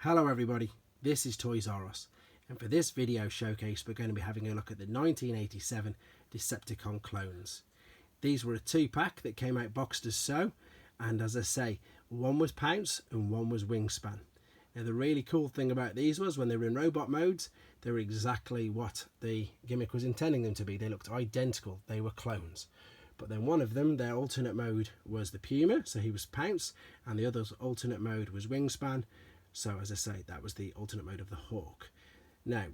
Hello everybody, this is Toys R Us, and for this video showcase we're going to be having a look at the 1987 Decepticon Clones. These were a 2-pack that came out boxed as so, and as I say, one was Pounce and one was Wingspan. Now the really cool thing about these was when they were in robot modes, they were exactly what the gimmick was intending them to be. They looked identical, they were clones. But then one of them, their alternate mode was the Puma, so he was Pounce, and the other's alternate mode was Wingspan. So as I say, that was the alternate mode of the Hawk. Now,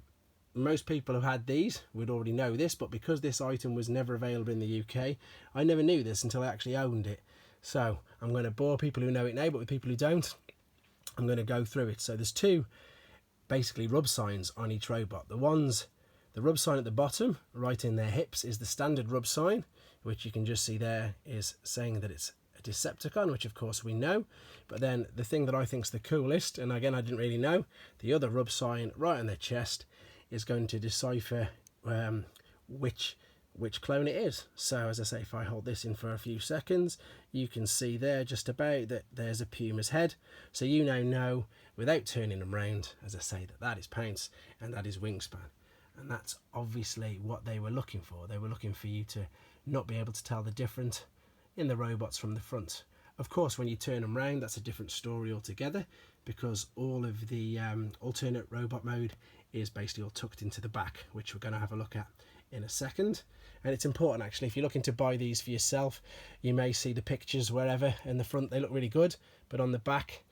most people who had these would already know this, but because this item was never available in the UK, I never knew this until I actually owned it. So I'm going to bore people who know it now, but with people who don't, I'm going to go through it. So there's two basically rub signs on each robot. The rub sign at the bottom, right in their hips, is the standard rub sign, which you can just see there is saying that it's a Decepticon, which of course we know. But then the thing that I think is the coolest, and again I didn't really know, the other rub sign right on their chest is going to decipher which clone it is. So as I say, if I hold this in for a few seconds, you can see there just about that there's a Puma's head. So you now know, without turning them round, as I say, that is Pounce and that is Wingspan. And that's obviously what they were looking for. They were looking for you to not be able to tell the difference in the robots from the front. Of course, when you turn them round, that's a different story altogether, because all of the alternate robot mode is basically all tucked into the back, which we're going to have a look at in a second. And it's important actually, if you're looking to buy these for yourself, you may see the pictures wherever in the front they look really good, but on the back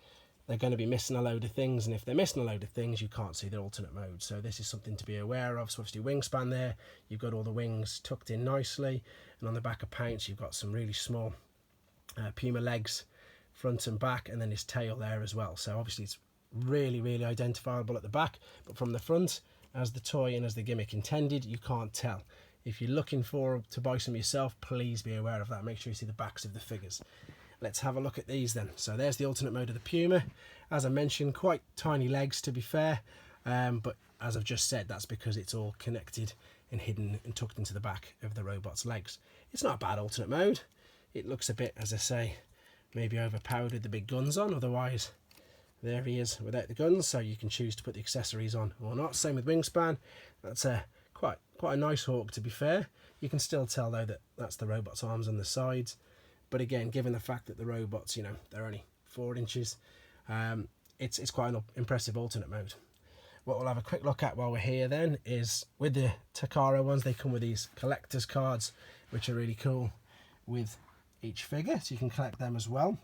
they're going to be missing a load of things, and if they're missing a load of things, you can't see their alternate mode. So this is something to be aware of. So obviously Wingspan there, you've got all the wings tucked in nicely, and on the back of Pounce you've got some really small Puma legs front and back, and then his tail there as well. So obviously it's really identifiable at the back, but from the front, as the toy and as the gimmick intended, you can't tell. If you're looking to buy some yourself, please be aware of that. Make sure you see the backs of the figures. Let's have a look at these then. So there's the alternate mode of the Puma. As I mentioned, quite tiny legs to be fair, but as I've just said, that's because it's all connected and hidden and tucked into the back of the robot's legs. It's not a bad alternate mode. It looks a bit, as I say, maybe overpowered with the big guns on. Otherwise, there he is without the guns, so you can choose to put the accessories on or not. Same with Wingspan. That's quite a nice Hawk, to be fair. You can still tell though that that's the robot's arms on the sides. But again, given the fact that the robots, you know, they're only 4 inches, it's quite an impressive alternate mode. What we'll have a quick look at while we're here then is with the Takara ones, they come with these collector's cards, which are really cool with each figure, so you can collect them as well.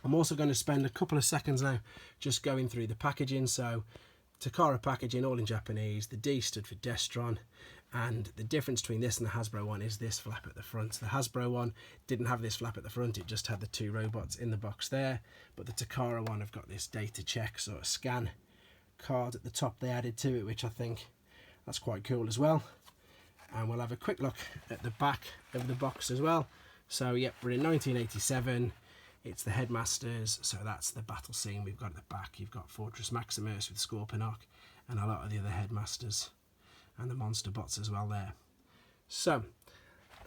I'm also going to spend a couple of seconds now just going through the packaging. So Takara packaging, all in Japanese. The D stood for Destron, and the difference between this and the Hasbro one is this flap at the front. The Hasbro one didn't have this flap at the front, it just had the 2 robots in the box there, but the Takara one have got this data check sort of scan card at the top they added to it, which I think that's quite cool as well. And we'll have a quick look at the back of the box as well. So yep, we're in 1987. It's the Headmasters, so that's the battle scene we've got at the back. You've got Fortress Maximus with Scorponok and a lot of the other Headmasters and the monster bots as well there. So,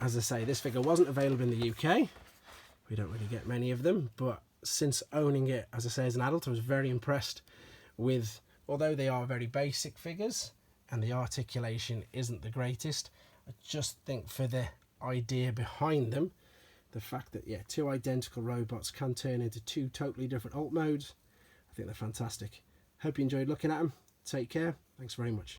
as I say, this figure wasn't available in the UK. We don't really get many of them, but since owning it, as I say, as an adult, I was very impressed with, although they are very basic figures and the articulation isn't the greatest, I just think for the idea behind them, the fact that, yeah, 2 identical robots can turn into 2 totally different alt modes, I think they're fantastic. Hope you enjoyed looking at them. Take care. Thanks very much.